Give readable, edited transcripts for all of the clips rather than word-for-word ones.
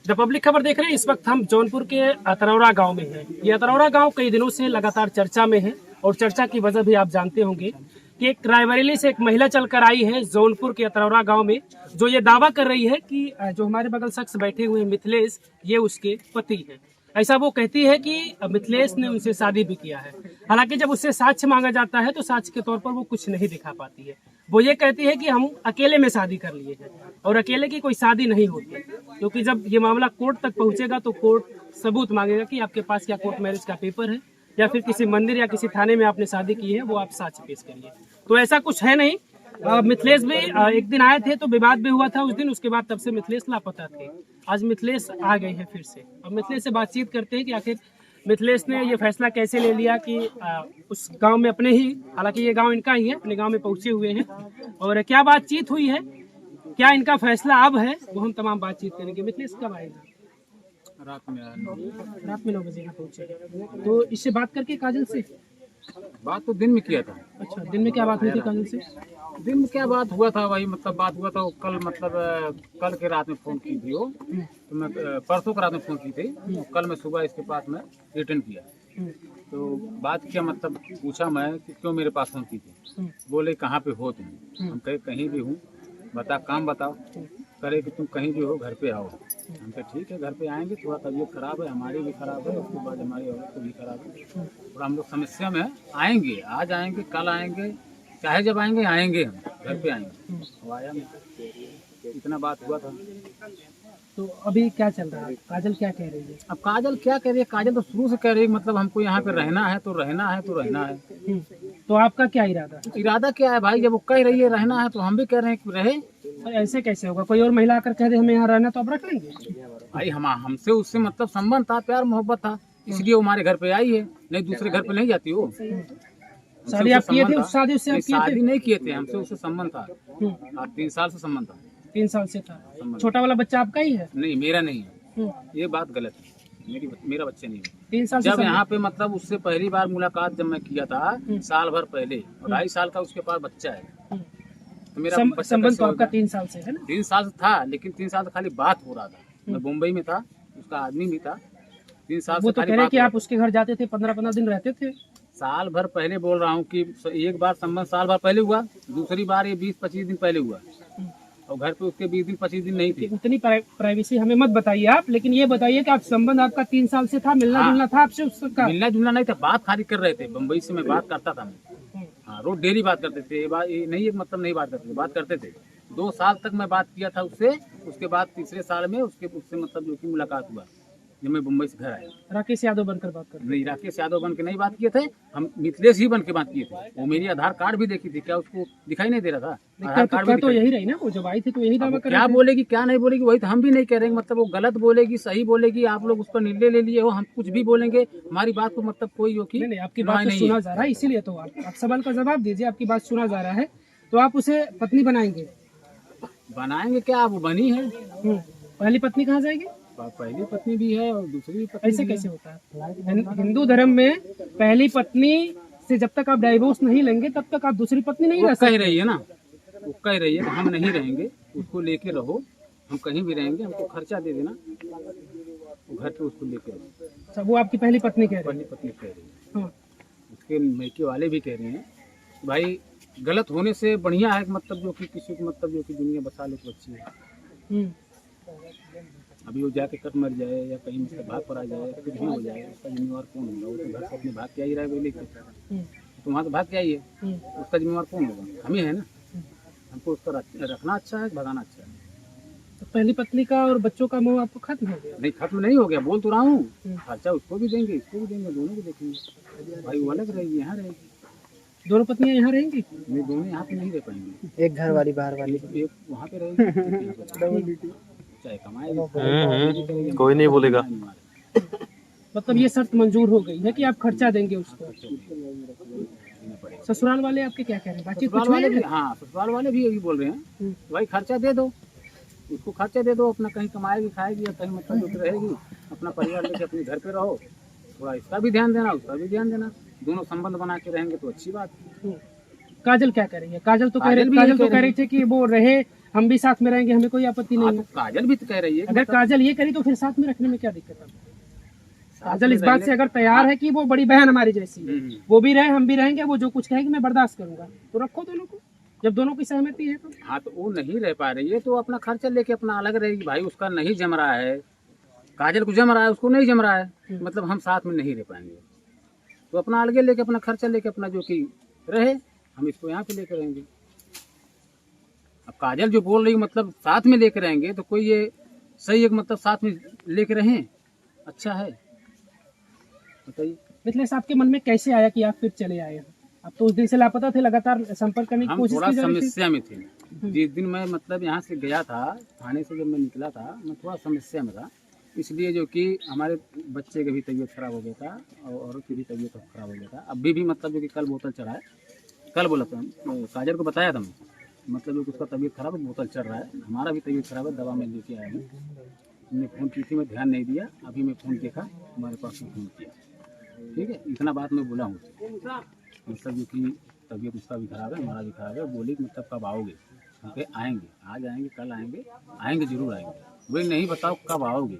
The public खबर देख रहे हैं। इस वक्त हम जौनपुर के अतरौरा गांव में हैं। ये अतरौरा गांव कई दिनों से लगातार चर्चा में है और चर्चा की वजह भी आप जानते होंगे कि एक रायबरेली से एक महिला चलकर आई है जौनपुर के अतरौरा गांव में, जो ये दावा कर रही है कि जो हमारे बगल शख्स बैठे हुए हैं मिथिलेश, ये उसके पति है। ऐसा वो कहती है कि मिथिलेश ने उनसे शादी भी किया है। हालांकि जब उससे साक्ष्य मांगा जाता है तो साक्ष्य के तौर पर वो कुछ नहीं दिखा पाती है। वो ये कहती है कि हम अकेले में शादी कर लिए हैं और अकेले की कोई शादी नहीं होती, क्योंकि जब ये मामला कोर्ट तक पहुंचेगा तो कोर्ट सबूत मांगेगा कि आपके पास क्या कोर्ट मैरिज का पेपर है या फिर किसी मंदिर या किसी थाने में आपने शादी की है, वो आप साक्ष्य पेश करिए। तो ऐसा कुछ है नहीं। मिथिलेश भी एक दिन आए थे तो विवाद भी हुआ था उस दिन, उसके बाद तब से मिथिलेश लापता थे। आज मिथिलेश आ गए हैं फिर से। अब मिथिलेश से बातचीत करते हैं कि आखिर मिथिलेश ने ये फैसला कैसे ले लिया कि उस गांव में अपने ही, हालांकि ये गांव इनका ही है, अपने गांव में पहुंचे हुए हैं और क्या बातचीत हुई है, क्या इनका फैसला अब है, वो हम तमाम बातचीत करेंगे। मिथिलेश कब आएगा? रात में 9 बजे यहाँ पहुंचे। तो इससे बात करके काजल से बात तो दिन में किया था। अच्छा, दिन में क्या बात हुई थी काजल से? दिन में क्या बात हुआ था, वही मतलब बात हुआ था। कल मतलब कल के रात में फोन की थी वो, तो मैं परसों के रात में फोन की थी, तो कल मैं सुबह इसके पास में रिटर्न किया। तो बात किया, मतलब पूछा मैं कि क्यों मेरे पास फोन की थी। बोले कहाँ पे हो तुम? हम कहे कहीं भी हूँ, बता काम बताओ। करे कि तुम कहीं भी हो घर पे आओ। हम कहे ठीक है घर पे आएंगे, थोड़ा तबीयत खराब है, हमारी भी खराब है, उसके बाद हमारी औरत को भी खराब है, और हम लोग समस्या में आएंगे, आज आएंगे कल आएंगे, चाहे जब आएंगे आएंगे, हम घर पे आएंगे। तो आया नहीं, इतना बात हुआ था। तो अभी क्या चल रहा है? काजल क्या कह रही है? अब काजल क्या कह रही है? काजल तो शुरू से कह रही है मतलब हमको यहाँ पे रहना है तो रहना है तो रहना है। तो आपका क्या इरादा? इरादा क्या है भाई? जब वो कह रही है रहना है तो हम भी कह रहे हैं कि रहे। ऐसे कैसे होगा? कोई और महिला आकर कह दे हमें यहाँ रहना, तो आप रख लेंगे? भाई हमसे उससे मतलब संबंध था, प्यार मोहब्बत था, इसलिए वो हमारे घर पे आई है, नहीं दूसरे घर पे नहीं जाती वो। शादी आप किए थे? उस शादी उससे आप किए थे? शादी नहीं किए थे, हमसे उससे संबंध था। 3 साल से संबंध था। 3 साल से था। छोटा वाला बच्चा आपका ही है? नहीं, मेरा नहीं है। ये बात गलत है, मेरा बच्चा नहीं है। 3 साल से जब यहाँ पे मतलब उससे पहली बार मुलाकात जब मैं किया था साल भर पहले, और 2.5 साल का उसके पास बच्चा है, तो मेरा संबंध तो आपका 3 साल से है ना? 3 साल से था, लेकिन 3 साल से खाली बात हो रहा था। मैं मुंबई में था, उसका आदमी भी था। 3 साल वो से तो कह रहे कि आप उसके घर जाते थे, 15-15 दिन रहते थे। साल भर पहले बोल रहा हूँ कि एक बार संबंध साल भर पहले हुआ, दूसरी बार ये 20-25 दिन पहले हुआ, और घर पे उसके 20 दिन 25 दिन नहीं थे। उतनी प्राइवेसी हमें मत बताइए आप, लेकिन ये बताइए कि आप संबंध आपका 3 साल से था, मिलना जुलना था आपसे उसका? मिलना जुलना नहीं था, बात खाली कर रहे थे। बम्बई से मैं बात करता था, मैं हाँ रोज डेली बात करते थे। ये नहीं मतलब नहीं बात करते थे, बात करते थे। 2 साल तक मैं बात किया था उससे। उसके बाद तीसरे साल में उससे मतलब जो की मुलाकात हुआ जब मैं मुंबई से घर आया। राकेश यादव बनकर बात कर? नहीं, राकेश यादव बन के नहीं बात किए थे हम, मिथिलेश ही बन के बात किए थे। वो मेरी आधार कार्ड भी देखी थी, क्या उसको दिखाई नहीं दे रहा था? आधार कार्ड भी तो यही रही ना, वो जब आई थी तो यही दावा कर रही थी। क्या बोलेगी क्या नहीं बोलेगी वही तो हम भी नहीं कह रहे हैं। मतलब वो गलत बोलेगी सही बोलेगी, आप लोग उस पर निर्णय ले लिए हो, हम कुछ भी बोलेंगे, हमारी बात को मतलब कोई नहीं, आपकी बात तो सुना जा रहा है, इसीलिए तो आप सवाल का जवाब दीजिए। आपकी बात सुना जा रहा है तो आप उसे पत्नी बनाएंगे? बनाएंगे क्या, वो बनी है। पहली पत्नी कहाँ जाएगी? पहली पत्नी भी है और दूसरी पत्नी। ऐसे कैसे होता है? हिंदू धर्म में पहली पत्नी से जब तक आप डाइवोर्स नहीं लेंगे तब तक आप दूसरी पत्नी नहीं रह सकते। कह रही है ना, वो कह रही है कि हम नहीं रहेंगे, उसको लेके रहो, हम कहीं भी रहेंगे, हमको खर्चा दे देना, वो घर पे उसको लेके रहो। अच्छा, वो आपकी पहली पत्नी कह रही है? पहली पत्नी कह रही है। उसके मैके वाले भी कह रहे हैं भाई गलत होने से बढ़िया है, मतलब जो कि किसी को मतलब जो कि दुनिया बसा ले तो अच्छी है। अभी वो जाके कट मर जाए या कहीं से भाग पर आ जाए, कुछ भी हो जाए, उसका जिम्मेवार कौन होगा? वो तो घर से अपने भाग के आ ही रहा है लेके, तो वहाँ से भाग के आइए, उसका जिम्मेवार कौन होगा? हम ही है ना। हमको उसका रखना अच्छा है, भगाना अच्छा है। तो पहली पत्नी का और बच्चों का मोह आपको खत्म हो गया? नहीं, खत्म नहीं हो गया, बोल तो रहा हूँ। खर्चा उसको भी देंगे, इसको भी देंगे, दोनों को देखेंगे। भाई वो अलग रहेगी, यहाँ रहेगी। दोनों पत्नियां यहाँ रहेंगी? नहीं, दोनों यहाँ पे नहीं रह पाएंगे। एक घर वाली बाहर वाली, एक वहाँ पे रहेगी, चाहे कमाएगी, कोई नहीं बोलेगा। मतलब ये शर्त मंजूर हो गई है कि आप खर्चा देंगे उसको? ससुराल वाले आपके क्या कह रहे हैं? ससुराल वाले भी, हाँ ससुराल वाले भी यही बोल रहे हैं भाई खर्चा दे दो, उसको खर्चा दे दो, अपना कहीं कमाएगी खाएगी या कहीं मतलब जो रहेगी, अपना परिवार लेके अपने घर पे रहो, थोड़ा इसका भी ध्यान देना उसका भी ध्यान देना, दोनों संबंध बना के रहेंगे तो अच्छी बात है। काजल क्या कह रही है? काजल तो कह रही थी कि वो रहे हम भी साथ में रहेंगे, हमें कोई आपत्ति नहीं हाँ, है। तो काजल भी तो कह रही है कि अगर मतलब काजल ये करी तो फिर साथ में रखने में क्या दिक्कत है? साथ काजल में इस बात से रहने- अगर तैयार है कि वो बड़ी बहन हमारी जैसी है, हम्म। वो भी रहे हम भी रहेंगे, वो जो कुछ कहेगी मैं बर्दाश्त करूंगा, तो रखो दोनों को, जब दोनों की सहमति है तो। हाँ, तो वो नहीं रह पा रही है तो अपना खर्चा लेके अपना अलग रहेगी। भाई उसका नहीं जम रहा है, काजल को जम रहा है, उसको नहीं जम रहा है, मतलब हम साथ में नहीं रह पाएंगे, तो अपना अलगे लेके अपना खर्चा लेके अपना जो कि रहे, हम इसको यहाँ पे लेके रहेंगे। अब काजल जो बोल रही है मतलब साथ में लेके रहेंगे, तो कोई ये सही है कि मतलब साथ में लेके रहें, अच्छा है, बताइए। मिथिलेश, आपके मन में कैसे आया कि आप फिर चले आए? आप तो उस दिन से लापता थे, लगातार संपर्क करने की हम कोशिश थोड़ा की जा रही थी। समस्या में थे। जिस दिन मैं मतलब यहाँ से गया था, थाने से जब मैं निकला था, मैं थोड़ा समस्या में था, इसलिए जो कि हमारे बच्चे की भी तबीयत खराब हो गया था और औरत की भी तबीयत खराब हो गया था। अभी भी मतलब जो कि कल बोतल चढ़ा है, कल बोला था, काजल को बताया था मैं, मतलब जो कि उसका तबीयत खराब है, बोतल चढ़ रहा है, हमारा भी तबीयत खराब है, दवा में लेके आया हूँ। हमने फ़ोन की थी, मैं ध्यान नहीं दिया, अभी मैं फ़ोन देखा, हमारे पास में फ़ोन किया, ठीक है, इतना बात मैं बोला हूँ। मतलब जो कि तबीयत उसका भी खराब है, हमारा भी खराब है, बोली कि मतलब कब आओगे? हम कहे आएंगे, आज आएंगे, कल आएंगे, आएंगे जरूर आएंगे। वही नहीं बताओ कब आओगे,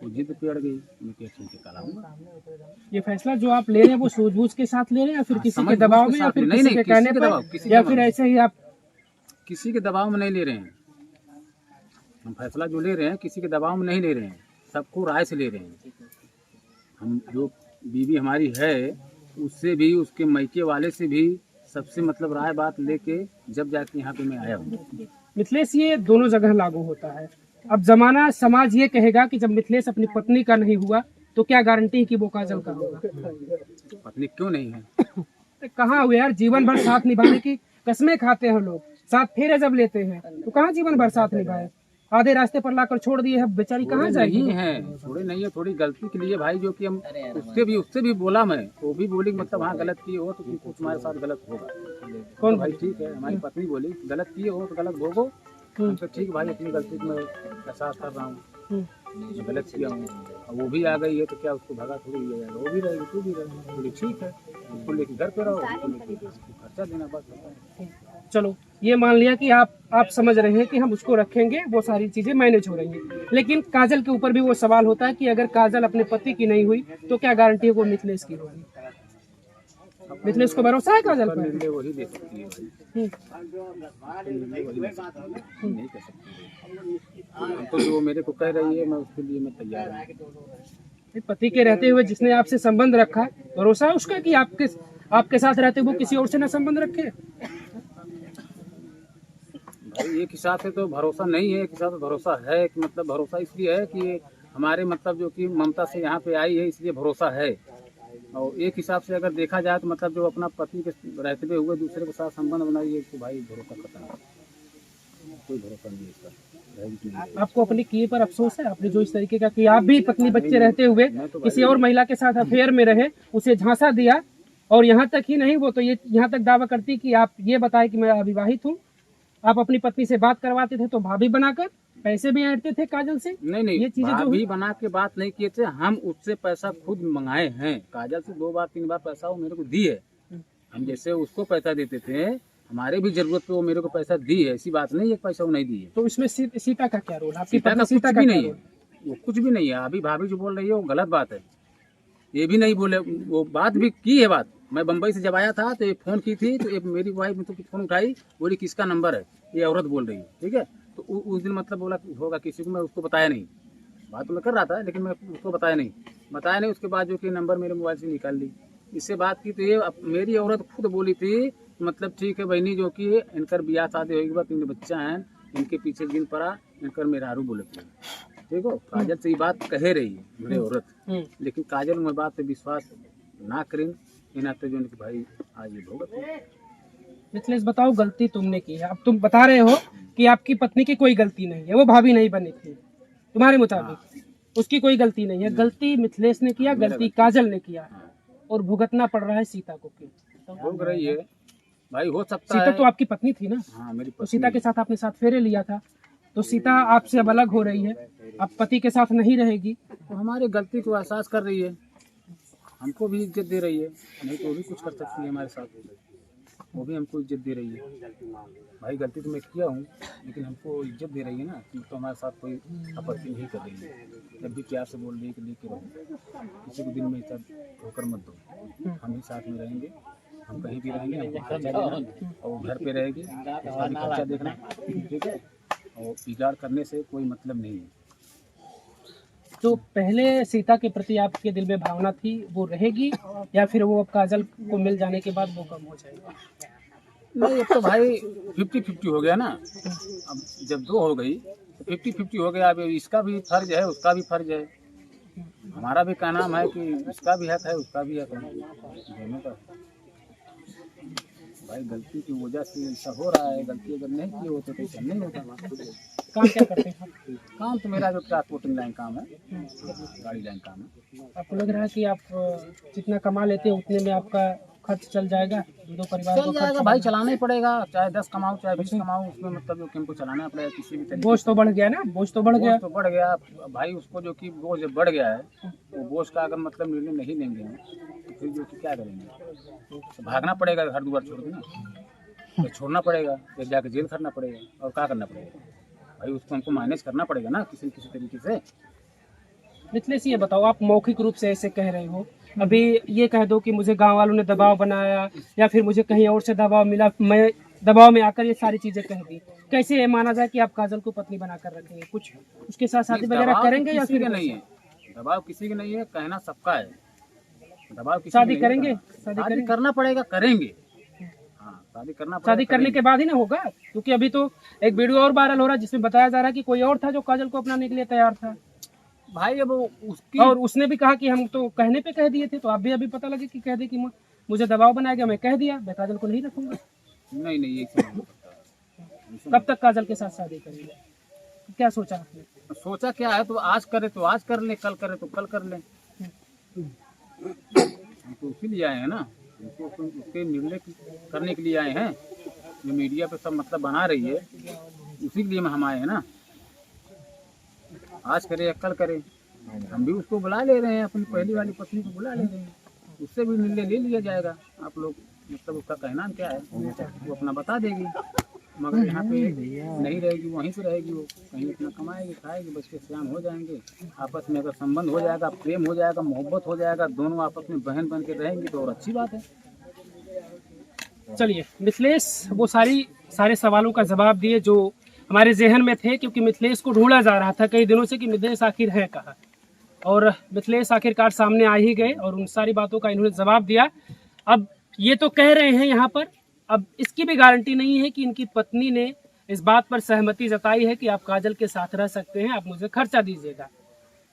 वो जिद पे अड़ गई, मैं कहा ठीक है कल आऊँगा। ये फैसला जो आप ले रहे हैं वो सूझबूझ के साथ ले रहे हैं या फिर हाँ, किसी के समझ बूझ दबाव के में या साथ फिर ले- नहीं, किसी नहीं, के किसी कहने के पर, दबाव, किसी के या दबाव फिर में। ऐसे ही आप? किसी के दबाव में नहीं ले रहे हैं हम, फैसला जो ले रहे हैं किसी के दबाव में नहीं ले रहे हैं, सबको राय से ले रहे हैं। हम जो बीवी हमारी है उससे भी, उसके मायके वाले से भी, सबसे मतलब राय बात लेके जब जाके यहाँ पे मैं आया हूँ। मिथिलेश, ये दोनों जगह लागू होता है। अब जमाना समाज ये कहेगा कि जब मिथिलेश अपनी पत्नी का नहीं हुआ तो क्या गारंटी है कि वो काजल का होगा? पत्नी क्यों नहीं है? कहाँ हुए यार, जीवन भर साथ निभाने की कस्में खाते हैं लोग, साथ फेरे जब लेते हैं तो कहाँ जीवन भर साथ निभाए? आधे रास्ते पर लाकर छोड़ दिए है, बेचारी कहाँ थोड़े जाएगी? नहीं है, थोड़े नहीं है, थोड़ी गलती के लिए भाई, जो कि हम उससे भी बोला मैं, वो भी बोली मतलब हाँ गलत किए हो तो तुमको तुम्हारे साथ गलत होगा। कौन तो भाई ठीक है, हमारी पत्नी बोली गलत किए हो तो गलत भोगो। हम तो ठीक भाई, अपनी गलती को मैं एहसास कर रहा हूँ, मैं गलत किया हूँ। अब वो भी आ गई है तो क्या उसको भगा थोड़ी दिया जाएगा, वो भी रहेगी तू भी रहेगी, बोली ठीक है, उसको लेके घर पे रहो, उसको लेके खर्चा देना बस होता है। चलो ये मान लिया कि आप समझ रहे हैं कि हम उसको रखेंगे, वो सारी चीजें मैनेज हो रही हैं, लेकिन काजल के ऊपर भी वो सवाल होता है कि अगर काजल अपने पति की नहीं हुई तो क्या गारंटी है वो मिथिलेश की होगी? मिथिलेश को भरोसा है काजल पर पर? निर्णय वही दे सकती है भाई, निर्णय वही दे सकती है, नहीं कर सकती। हम तो जो मेरे को कह रही है मैं उसके लिए मैं तैयार हूँ। पति के रहते हुए जिसने आपसे संबंध रखा, भरोसा है उसका कि आपके साथ रहते हुए किसी और से न संबंध रखे? भाई एक हिसाब से तो भरोसा नहीं है, एक हिसाब से भरोसा है, कि मतलब भरोसा इसलिए है कि हमारे मतलब जो कि ममता से यहाँ पे आई है इसलिए भरोसा है। और एक हिसाब से अगर देखा जाए तो मतलब जो अपना पति के रहते हुए दूसरे के साथ संबंध बनाइए तो भाई भरोसा खत्म है, कोई भरोसा नहीं है इसका, रहेगी नहीं। आपको अपने किए पर अफसोस है? आपने जो इस तरीके का कि आप भी पत्नी बच्चे रहते हुए किसी और महिला के साथ अफेयर में रहे, उसे झांसा दिया, और यहाँ तक ही नहीं, वो तो ये यहाँ तक दावा करती कि आप ये बताए कि मैं अविवाहित हूँ, आप अपनी पत्नी से बात करवाते थे तो भाभी बनाकर, पैसे भी ऐंठते थे काजल से। नहीं, ये चीजें जो भाभी बना के बात नहीं किए थे, हम उससे पैसा खुद मंगाए हैं। काजल से 2 बार 3 बार पैसा वो मेरे को दी है, हम जैसे उसको पैसा देते थे, हमारे भी जरूरत पे वो मेरे को पैसा दी है, ऐसी बात नहीं है पैसा वो नहीं दी है। तो इसमें सीता का क्या रोल? आपकी सीता का पत्नी कुछ सीता का भी क्या नहीं है, रोल? वो कुछ भी नहीं है। अभी भाभी जो बोल रही है वो गलत बात है, ये भी नहीं बोले, वो बात भी की है बात। मैं बम्बई से जब आया था तो ये फ़ोन की थी, तो एक मेरी वाइफ मतलब फ़ोन उठाई, बोली किसका नंबर है, ये औरत बोल रही है, ठीक है। तो उस दिन मतलब बोला होगा किसी को, मैं उसको बताया नहीं, बात तो मैं कर रहा था लेकिन मैं उसको बताया नहीं। उसके बाद जो कि नंबर मेरे मोबाइल से निकाल ली, इससे बात की तो ये मेरी औरत खुद बोली थी मतलब ठीक है बहनी, जो कि इनकर ब्याह शादी होगी बाद 3 बच्चा हैं, इनके पीछे गिन पड़ा, इनकर मेहरारू बोले थे, ठीक हो। काजल से ये बात कह रही है मेरी औरत, लेकिन काजल में बात पे विश्वास ना करें, इन तो जो कि भाई आज ये भोगत है। मिथिलेश, बताओ गलती तुमने की है। अब तुम बता रहे हो कि आपकी पत्नी की कोई गलती नहीं है, वो भाभी नहीं बनी थी, तुम्हारे मुताबिक उसकी कोई गलती नहीं है। गलती मिथिलेश ने किया, गलती काजल ने किया, और भुगतना पड़ रहा है सीता को। भोग रही है भाई, हो सकता सीता है। तो आपकी पत्नी थी ना? हाँ मेरी तो सीता के साथ आपने साथ फेरे लिया था, तो सीता आपसे अब अलग हो रही है, अब पति के साथ नहीं रहेगी। तो हमारी गलती को एहसास कर रही है, हमको भी इज्जत दे रही है, नहीं तो वो भी कुछ कर सकती है हमारे साथ। वो भी हमको इज्जत दे रही है। भाई गलती तो मैं किया हूँ, लेकिन हमको इज्जत दे रही है ना, कि तो हमारे साथ कोई आपत्ति नहीं कर रही है। जब भी प्यार से बोल रही है कि लेके रहो, किसी को दिन में सब ठोकर मत दो, हम ही साथ में रहेंगे, हम कहीं भी रहेंगे, हमको खर्चा देना, और वो घर पे रहेगी, उसका भी खर्चा देखना, ठीक है। और बिगाड़ करने से कोई मतलब नहीं है। तो पहले सीता के प्रति आपके दिल में भावना थी, वो रहेगी या फिर वो अब काजल को मिल जाने के बाद वो कम हो जाएगा? नहीं, अब तो भाई 50-50 हो गया ना। अब जब दो हो गई तो 50-50 हो गया। अब इसका भी फर्ज है, उसका भी फर्ज है, हमारा भी का नाम है कि इसका भी हक है, उसका भी हक है, दोनों का। भाई गलती की वजह से ऐसा हो रहा है, गलती अगर नहीं की होती तो ऐसा नहीं होता। काम क्या करते हैं आप? काम तो मेरा जो ट्रांसपोर्टिंग लाइन काम है, गाड़ी लाइन काम है। आपको लग रहा है कि आप जितना कमा लेते हैं उतने में आपका खर्च चल जाएगा, दो परिवार को चल जाएगा भाई, चलाना ही पड़ेगा, चाहे 10 कमाओ चाहे 20 कमाओ, उसमें मतलब जो कि हमको चलाना पड़ेगा किसी भी तरीके। बोझ तो बढ़ गया ना, बोझ तो बढ़ गया। बोझ तो बढ़ गया भाई, उसको जो कि बोझ बढ़ गया है, वो बोझ का अगर मतलब निर्णय नहीं लेंगे हम, तो फिर जो कि क्या करेंगे, तो भागना पड़ेगा घर द्वार छोड़ के ना, तो छोड़ना पड़ेगा, फिर जाके जेल करना पड़ेगा, और क्या करना पड़ेगा भाई, उसको हमको मैनेज करना पड़ेगा ना किसी न किसी तरीके से। मिथिलेश ये बताओ, आप मौखिक रूप से ऐसे कह रहे हो, अभी ये कह दो कि मुझे गांव वालों ने दबाव बनाया या फिर मुझे कहीं और से दबाव मिला, मैं दबाव में आकर ये सारी चीजें कह दी, कैसे ये माना जाए कि आप काजल को पत्नी बनाकर रखेंगे? कुछ उसके साथ शादी वगैरह दबाव करेंगे या किसी फिर का नहीं है, दबाव किसी का नहीं है, कहना सबका है, दबाव किसी शादी का नहीं करेंगे? है। शादी करना पड़ेगा, करेंगे, हाँ शादी करना पड़ेगा, शादी करने के बाद ही ना होगा, क्योंकि अभी तो एक वीडियो और वायरल हो रहा है जिसमें बताया जा रहा है कि कोई और था जो काजल को अपनाने के लिए तैयार था, भाई अब उसकी, और उसने भी कहा कि हम तो कहने पे कह दिए थे, तो आप भी अभी पता लगे कि कह दे कि मुझे दबाव बनाया गया, मैं कह दिया मैं काजल को नहीं रखूंगा। नहीं ये सब नहीं होता। कब तक काजल के साथ शादी करेंगे? क्या सोचा आपने? सोचा क्या है, तो आज करे तो आज कर ले, कल करे तो कल कर ले, हम तो उसी लिए आए हैं ना, हमको उसके निर्णय करने के लिए आए हैं, जो मीडिया पे सब मतलब बना रही है, उसी के लिए हम आए हैं ना, आज करे या कल करे। हम भी उसको बुला ले रहे हैं, अपनी पहली वाली पत्नी को बुला ले रहे हैं, उससे भी निर्णय ले लिया जाएगा। आप लोग मतलब उसका कहना क्या है वो अपना बता देगी, मगर यहाँ पे नहीं रहेगी, वहीं पे रहेगी, वो कहीं अपना कमाएगी खाएगी, बच्चे सयान हो जाएंगे, आपस में अगर संबंध हो जाएगा, प्रेम हो जाएगा, मोहब्बत हो जाएगा, दोनों आपस में बहन बन के रहेंगे तो और अच्छी बात है। चलिए मिथिलेश वो सारे सवालों का जवाब दिए जो हमारे जहन में थे, क्योंकि मिथिलेश को ढूंढा जा रहा था कई दिनों से कि मिथिलेश आखिर है कहाँ, और मिथिलेश आखिरकार सामने आ ही गए और उन सारी बातों का इन्होंने जवाब दिया। अब ये तो कह रहे हैं यहाँ पर, अब इसकी भी गारंटी नहीं है कि इनकी पत्नी ने इस बात पर सहमति जताई है कि आप काजल के साथ रह सकते हैं, आप मुझे खर्चा दीजिएगा।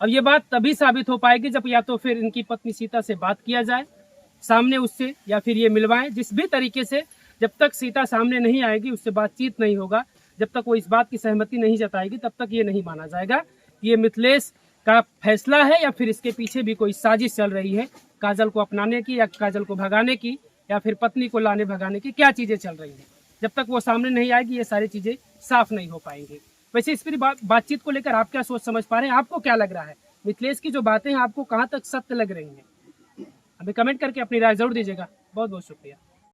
अब ये बात तभी साबित हो पाएगी जब या तो फिर इनकी पत्नी सीता से बात किया जाए सामने उससे, या फिर ये मिलवाएं, जिस भी तरीके से। जब तक सीता सामने नहीं आएगी, उससे बातचीत नहीं होगा, जब तक वो इस बात की सहमति नहीं जताएगी, तब तक ये नहीं माना जाएगा कि ये मिथिलेश का फैसला है या फिर इसके पीछे भी कोई साजिश चल रही है काजल को अपनाने की या काजल को भगाने की या फिर पत्नी को लाने भगाने की, क्या चीजें चल रही हैं। जब तक वो सामने नहीं आएगी ये सारी चीजें साफ नहीं हो पाएंगी। वैसे इस पूरी बातचीत को लेकर आप क्या सोच समझ पा रहे हैं? आपको क्या लग रहा है? मिथिलेश की जो बातें हैं आपको कहाँ तक सत्य लग रही हैं? हमें कमेंट करके अपनी राय जरूर दीजिएगा। बहुत बहुत शुक्रिया।